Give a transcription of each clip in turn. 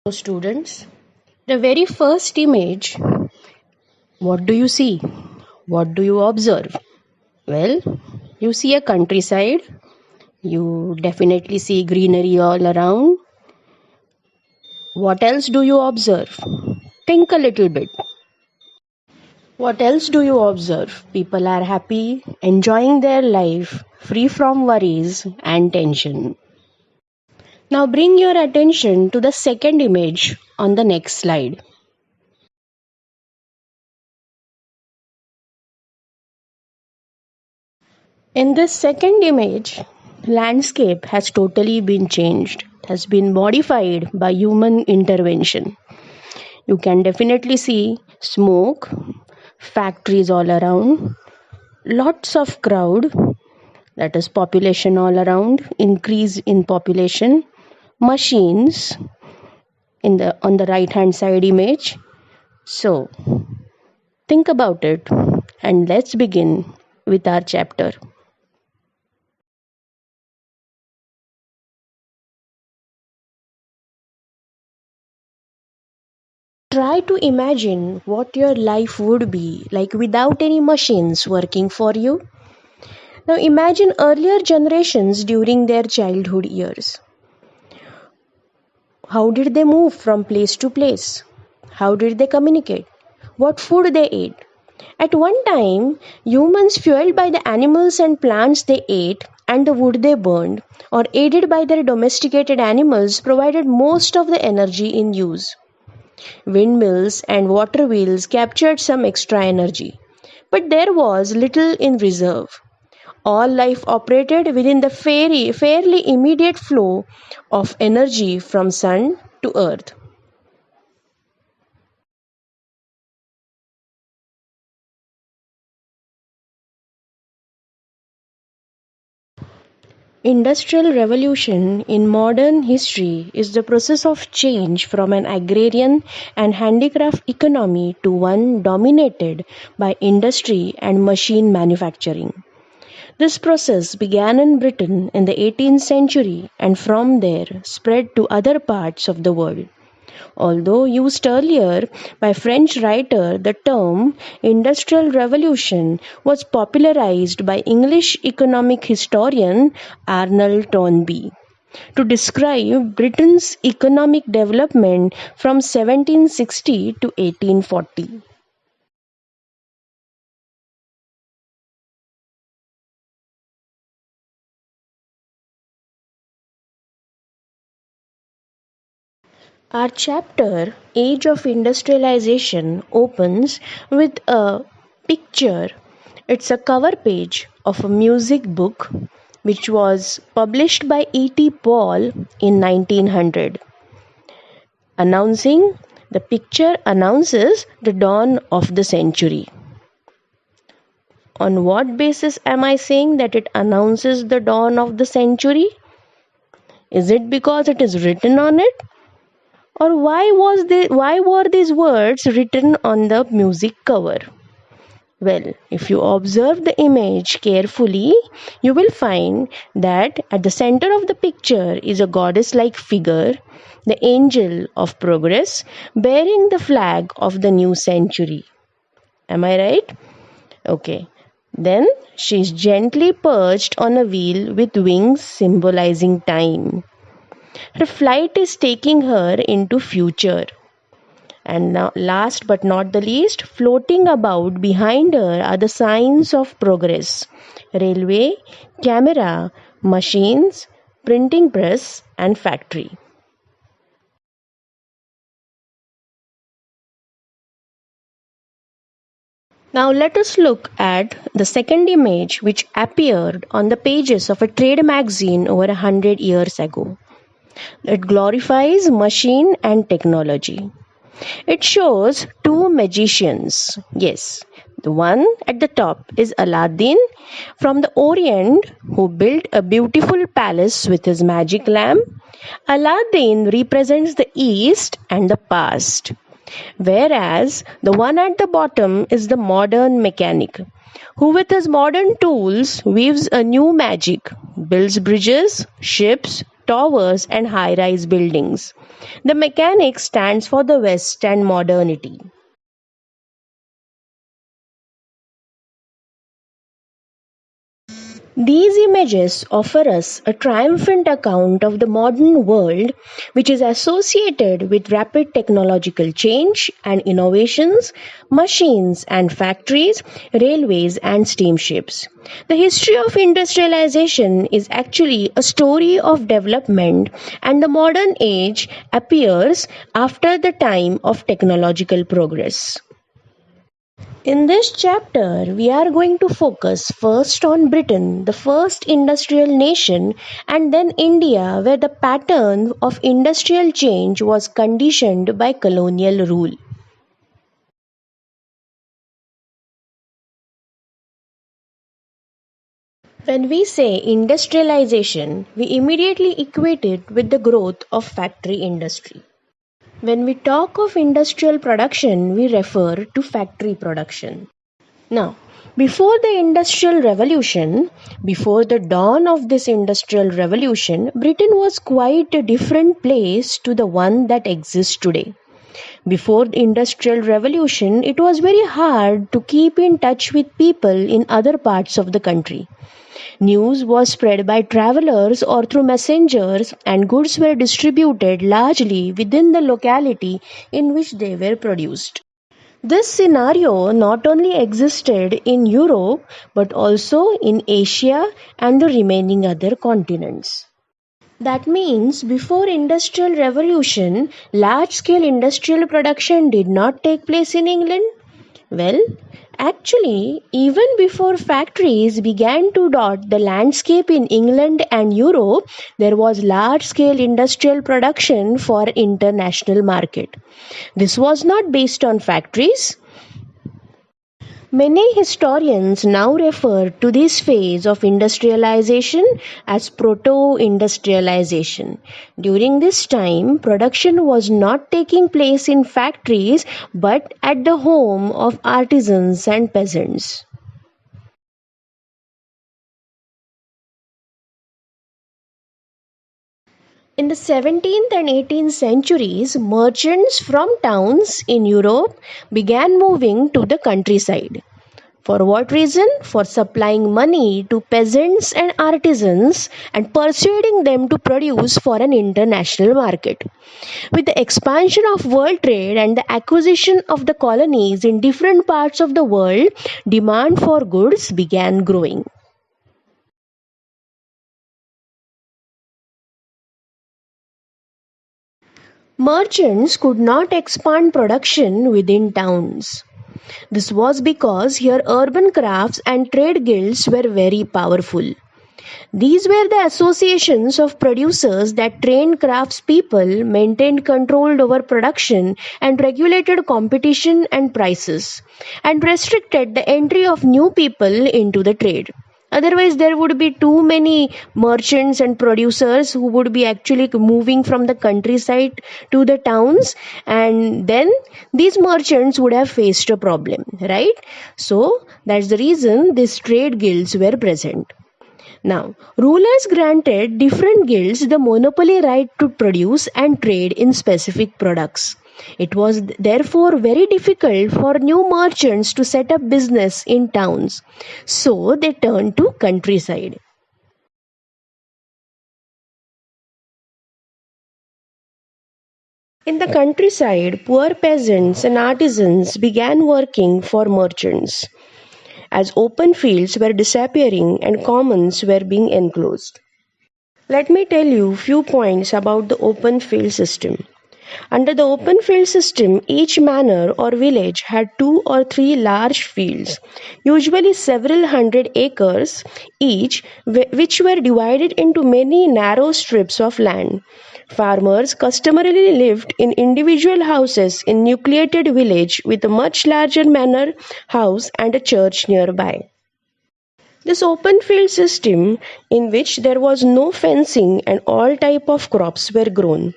Students, the very first image, what do you see? What do you observe? Well, you see a countryside. You definitely see greenery all around. What else do you observe? Think a little bit. What else do you observe? People are happy, enjoying their life, free from worries and tension. Now bring your attention to the second image on the next slide. In this second image, landscape has totally been changed, has been modified by human intervention. You can definitely see smoke, factories all around, lots of crowd, that is population all around, increase in population, machines in the on the right hand side image. So, think about it and let's begin with our chapter. Try to imagine what your life would be like without any machines working for you. Now imagine earlier generations during their childhood years. How did they move from place to place? How did they communicate? What food they ate? At one time, humans, fueled by the animals and plants they ate and the wood they burned, or aided by their domesticated animals, provided most of the energy in use. Windmills and water wheels captured some extra energy, but there was little in reserve. All life operated within the fairly immediate flow of energy from sun to earth. Industrial revolution in modern history is the process of change from an agrarian and handicraft economy to one dominated by industry and machine manufacturing. This process began in Britain in the 18th century and from there spread to other parts of the world. Although used earlier by French writer, the term Industrial Revolution was popularized by English economic historian Arnold Toynbee to describe Britain's economic development from 1760 to 1840. Our chapter, Age of Industrialization, opens with a picture. It's a cover page of a music book which was published by E.T. Paul in 1900. Announcing the picture announces the dawn of the century. On what basis am I saying that it announces the dawn of the century? Is it because it is written on it? Or why were these words written on the music cover? Well, if you observe the image carefully, you will find that at the center of the picture is a goddess like figure, the angel of progress, bearing the flag of the new century. Am I right? Okay. Then she is gently perched on a wheel with wings symbolizing time. Her flight is taking her into future. And now, last but not the least, floating about behind her are the signs of progress: railway, camera, machines, printing press, and factory. Now, let us look at the second image which appeared on the pages of a trade magazine over 100 years ago. It glorifies machine and technology. It shows two magicians. Yes, the one at the top is Aladdin from the Orient who built a beautiful palace with his magic lamp. Aladdin represents the East and the past, whereas the one at the bottom is the modern mechanic who with his modern tools weaves a new magic, builds bridges, ships, towers and high-rise buildings. The mechanic stands for the West and modernity. These images offer us a triumphant account of the modern world, which is associated with rapid technological change and innovations, machines and factories, railways and steamships. The history of industrialization is actually a story of development, and the modern age appears after the time of technological progress. In this chapter, we are going to focus first on Britain, the first industrial nation, and then India, where the pattern of industrial change was conditioned by colonial rule. When we say industrialization, we immediately equate it with the growth of factory industry. When we talk of industrial production, we refer to factory production. Now, before the Industrial Revolution, before the dawn of this Industrial Revolution, Britain was quite a different place to the one that exists today. Before the Industrial Revolution, it was very hard to keep in touch with people in other parts of the country. News was spread by travelers or through messengers, and goods were distributed largely within the locality in which they were produced. This scenario not only existed in Europe but also in Asia and the remaining other continents. That means before industrial revolution, large scale industrial production did not take place in England. Well, actually, even before factories began to dot the landscape in England and Europe, there was large scale industrial production for international market. This was not based on factories. Many historians now refer to this phase of industrialization as proto-industrialization. During this time, production was not taking place in factories but at the home of artisans and peasants. In the 17th and 18th centuries, merchants from towns in Europe began moving to the countryside. For what reason? For supplying money to peasants and artisans and persuading them to produce for an international market. With the expansion of world trade and the acquisition of the colonies in different parts of the world, demand for goods began growing. Merchants could not expand production within towns. This was because here urban crafts and trade guilds were very powerful. These were the associations of producers that trained craftspeople, maintained control over production, and regulated competition and prices, and restricted the entry of new people into the trade. Otherwise, there would be too many merchants and producers who would be actually moving from the countryside to the towns, and then these merchants would have faced a problem, right? So, that's the reason these trade guilds were present. Now, rulers granted different guilds the monopoly right to produce and trade in specific products. It was therefore very difficult for new merchants to set up business in towns, so they turned to countryside. In the countryside, poor peasants and artisans began working for merchants, as open fields were disappearing and commons were being enclosed. Let me tell you few points about the open field system. Under the open field system, each manor or village had 2 or 3 large fields, usually several hundred acres each, which were divided into many narrow strips of land. Farmers customarily lived in individual houses in nucleated village with a much larger manor house and a church nearby. This open field system, in which there was no fencing and all type of crops were grown.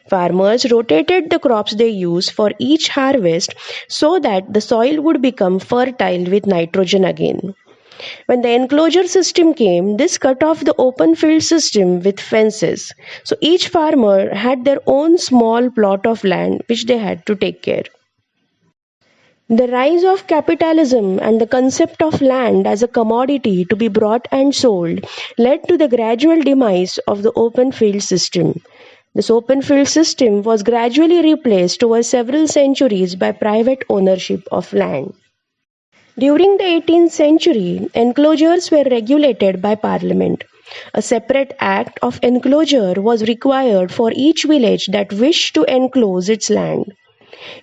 Farmers rotated the crops they use for each harvest so that the soil would become fertile with nitrogen again. When the enclosure system came, this cut off the open field system with fences. So each farmer had their own small plot of land which they had to take care. The rise of capitalism and the concept of land as a commodity to be bought and sold led to the gradual demise of the open field system. This open field system was gradually replaced over several centuries by private ownership of land. During the 18th century, enclosures were regulated by Parliament. A separate act of enclosure was required for each village that wished to enclose its land.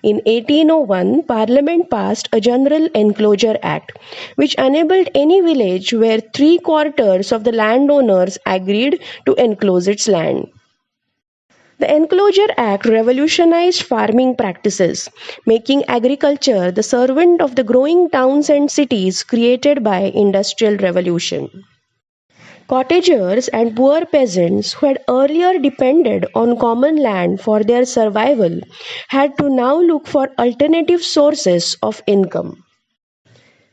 In 1801, Parliament passed a General Enclosure Act, which enabled any village where three-quarters of the landowners agreed to enclose its land. The Enclosure Act revolutionized farming practices, making agriculture the servant of the growing towns and cities created by Industrial Revolution. Cottagers and poor peasants who had earlier depended on common land for their survival had to now look for alternative sources of income.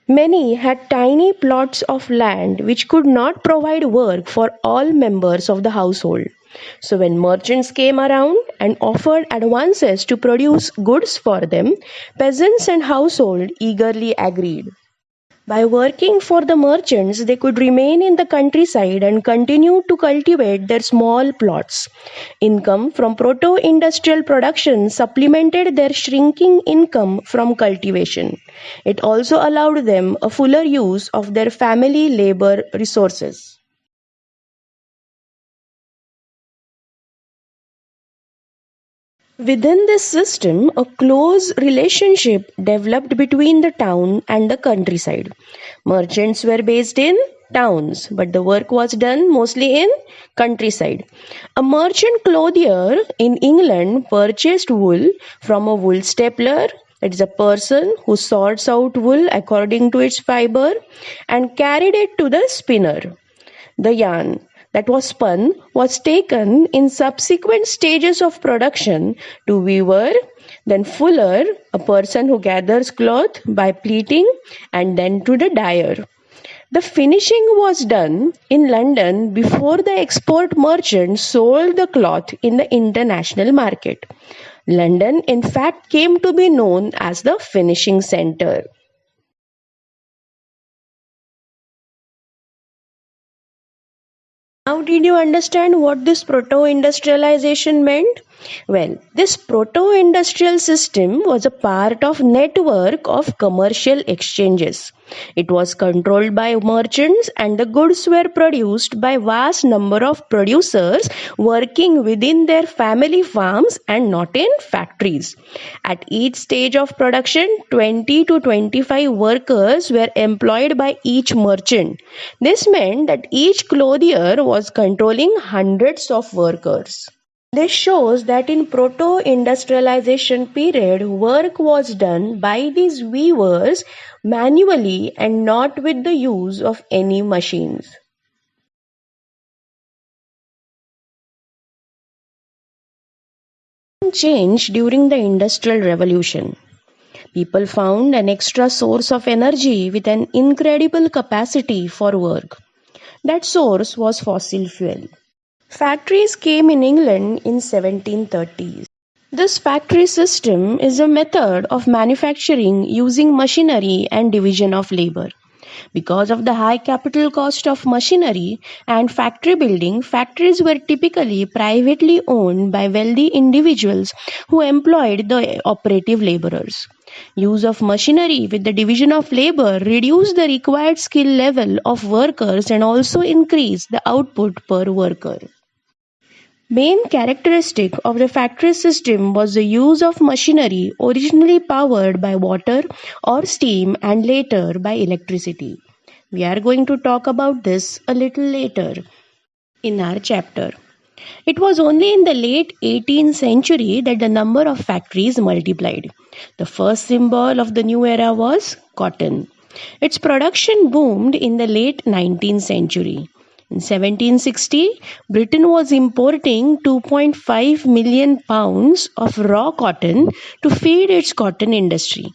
Many had tiny plots of land which could not provide work for all members of the household. So, when merchants came around and offered advances to produce goods for them, peasants and household eagerly agreed. By working for the merchants, they could remain in the countryside and continue to cultivate their small plots. Income from proto industrial production supplemented their shrinking income from cultivation. It also allowed them a fuller use of their family labor resources. Within this system, a close relationship developed between the town and the countryside. Merchants were based in towns, but the work was done mostly in countryside. A merchant clothier in England purchased wool from a wool stapler. It is a person who sorts out wool according to its fiber and carried it to the spinner. The yarn that was spun was taken in subsequent stages of production to weaver, then fuller, a person who gathers cloth by pleating, and then to the dyer. The finishing was done in London before the export merchant sold the cloth in the international market. London, in fact, came to be known as the finishing centre. Now, did you understand what this proto-industrialization meant? Well, this proto-industrial system was a part of network of commercial exchanges. It was controlled by merchants and the goods were produced by vast number of producers working within their family farms and not in factories. At each stage of production, 20 to 25 workers were employed by each merchant. This meant that each clothier was controlling hundreds of workers. This shows that in proto-industrialization period, work was done by these weavers manually and not with the use of any machines. Changed during the Industrial Revolution. People found an extra source of energy with an incredible capacity for work. That source was fossil fuel. Factories came in England in 1730s. This factory system is a method of manufacturing using machinery and division of labor. Because of the high capital cost of machinery and factory building, factories were typically privately owned by wealthy individuals who employed the operative laborers. Use of machinery with the division of labor reduced the required skill level of workers and also increased the output per worker. Main characteristic of the factory system was the use of machinery originally powered by water or steam and later by electricity. We are going to talk about this a little later in our chapter. It was only in the late 18th century that the number of factories multiplied. The first symbol of the new era was cotton. Its production boomed in the late 19th century. In 1760, Britain was importing 2.5 million pounds of raw cotton to feed its cotton industry.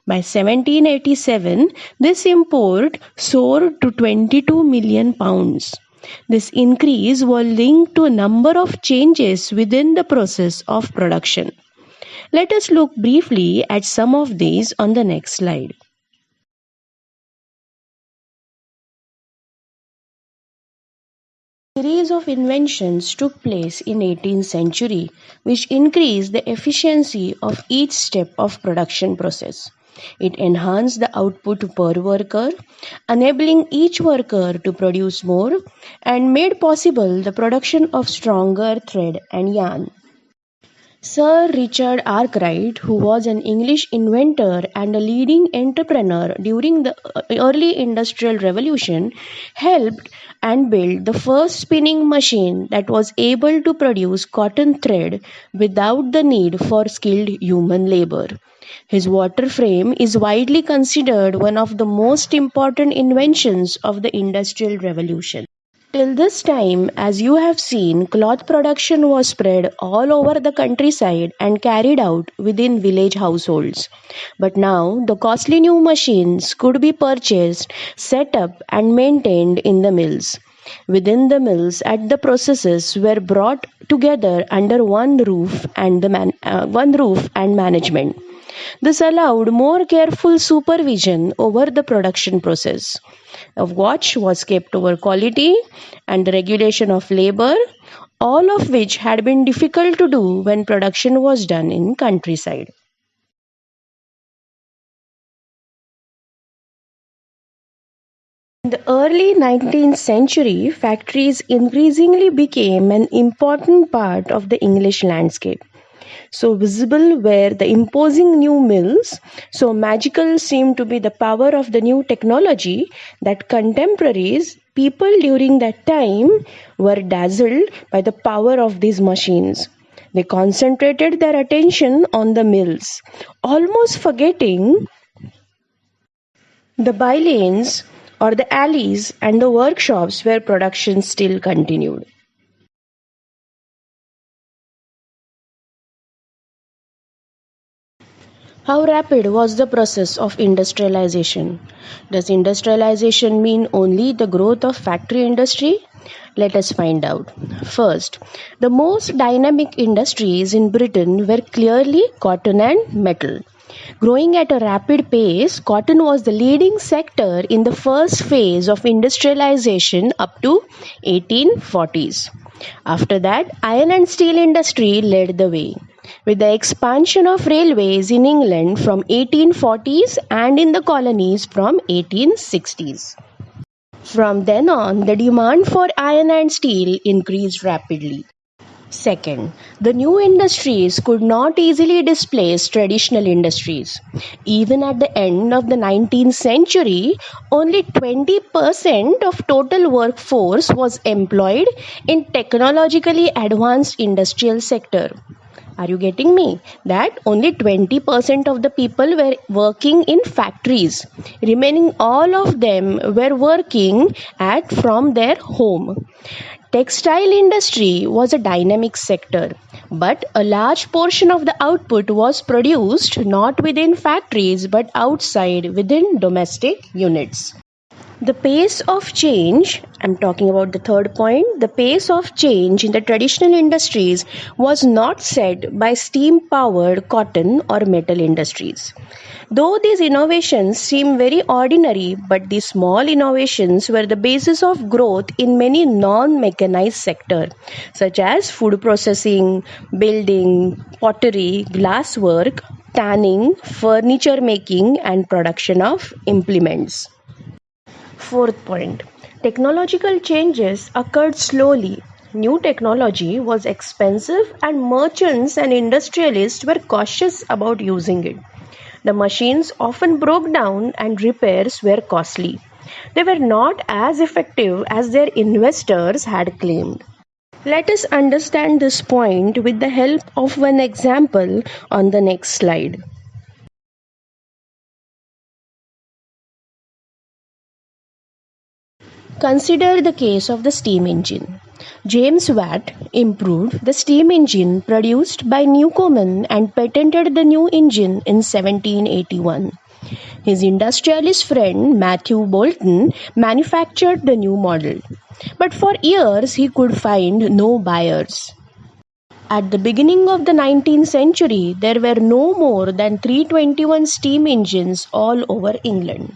By 1787, this import soared to 22 million pounds. This increase was linked to a number of changes within the process of production. Let us look briefly at some of these on the next slide. A series of inventions took place in 18th century which increased the efficiency of each step of production process. It enhanced the output per worker, enabling each worker to produce more and made possible the production of stronger thread and yarn. Sir Richard Arkwright, who was an English inventor and a leading entrepreneur during the early Industrial Revolution, helped and built the first spinning machine that was able to produce cotton thread without the need for skilled human labor. His water frame is widely considered one of the most important inventions of the Industrial Revolution. Till this time, as you have seen, cloth production was spread all over the countryside and carried out within village households. But now, the costly new machines could be purchased, set up, and maintained in the mills. Within the mills, at the processes were brought together under one roof and management. This allowed more careful supervision over the production process. A watch was kept over quality and the regulation of labor, all of which had been difficult to do when production was done in countryside. In the early 19th century, factories increasingly became an important part of the English landscape. So visible were the imposing new mills, so magical seemed to be the power of the new technology that contemporaries, people during that time, were dazzled by the power of these machines. They concentrated their attention on the mills, almost forgetting the bylanes or the alleys and the workshops where production still continued. How rapid was the process of industrialization? Does industrialization mean only the growth of factory industry? Let us find out. First, the most dynamic industries in Britain were clearly cotton and metal. Growing at a rapid pace, cotton was the leading sector in the first phase of industrialization up to 1840s. After that, iron and steel industry led the way. With the expansion of railways in England from 1840s and in the colonies from 1860s. From then on, the demand for iron and steel increased rapidly. Second, the new industries could not easily displace traditional industries. Even at the end of the 19th century, only 20% of total workforce was employed in technologically advanced industrial sector. Are you getting me? That only 20% of the people were working in factories. Remaining all of them were working at from their home. Textile industry was a dynamic sector, but a large portion of the output was produced not within factories but outside within domestic units. The pace of change, I'm talking about the third point, the pace of change in the traditional industries was not set by steam powered cotton or metal industries. Though these innovations seem very ordinary, but these small innovations were the basis of growth in many non-mechanized sectors, such as food processing, building, pottery, glasswork, tanning, furniture making, and production of implements. Fourth point, technological changes occurred slowly. New technology was expensive and merchants and industrialists were cautious about using it. The machines often broke down and repairs were costly. They were not as effective as their investors had claimed. Let us understand this point with the help of one example on the next slide. Consider the case of the steam engine. James Watt improved the steam engine produced by Newcomen and patented the new engine in 1781. His industrialist friend Matthew Boulton manufactured the new model, but for years he could find no buyers. At the beginning of the 19th century, there were no more than 321 steam engines all over England.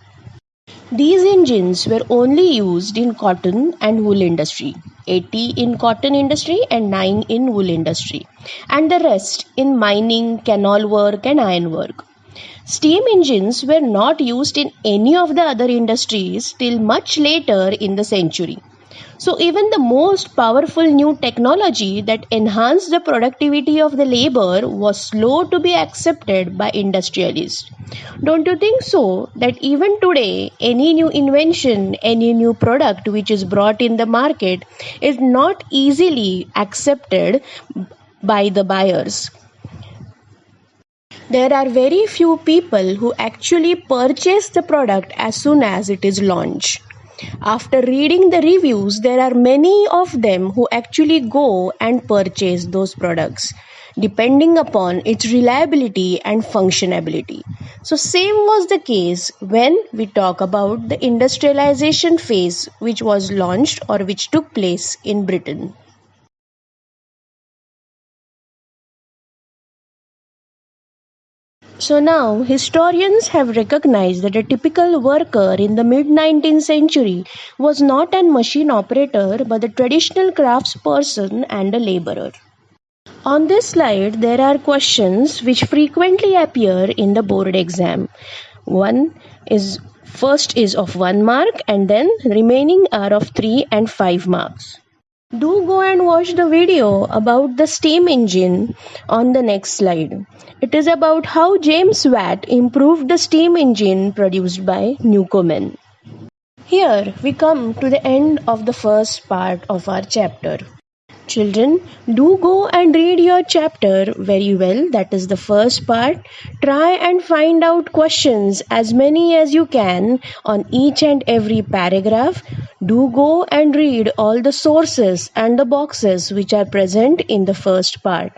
These engines were only used in cotton and wool industry, 80 in cotton industry and 9 in wool industry, and the rest in mining, canal work and iron work. Steam engines were not used in any of the other industries till much later in the century. So even the most powerful new technology that enhanced the productivity of the labor was slow to be accepted by industrialists. Don't you think so that even today any new invention, any new product which is brought in the market is not easily accepted by the buyers? There are very few people who actually purchase the product as soon as it is launched. After reading the reviews, there are many of them who actually go and purchase those products, depending upon its reliability and functionality. So same was the case when we talk about the industrialization phase which was launched or which took place in Britain. So now, historians have recognized that a typical worker in the mid 19th century was not an machine operator but a traditional craftsperson and a laborer. On this slide, there are questions which frequently appear in the board exam. First is of 1 mark and then remaining are of 3 and 5 marks. Do go and watch the video about the steam engine on the next slide. It is about how James Watt improved the steam engine produced by Newcomen. Here we come to the end of the first part of our chapter. Children, do go and read your chapter very well. That is the first part. Try and find out questions, as many as you can, on each and every paragraph. Do go and read all the sources and the boxes which are present in the first part.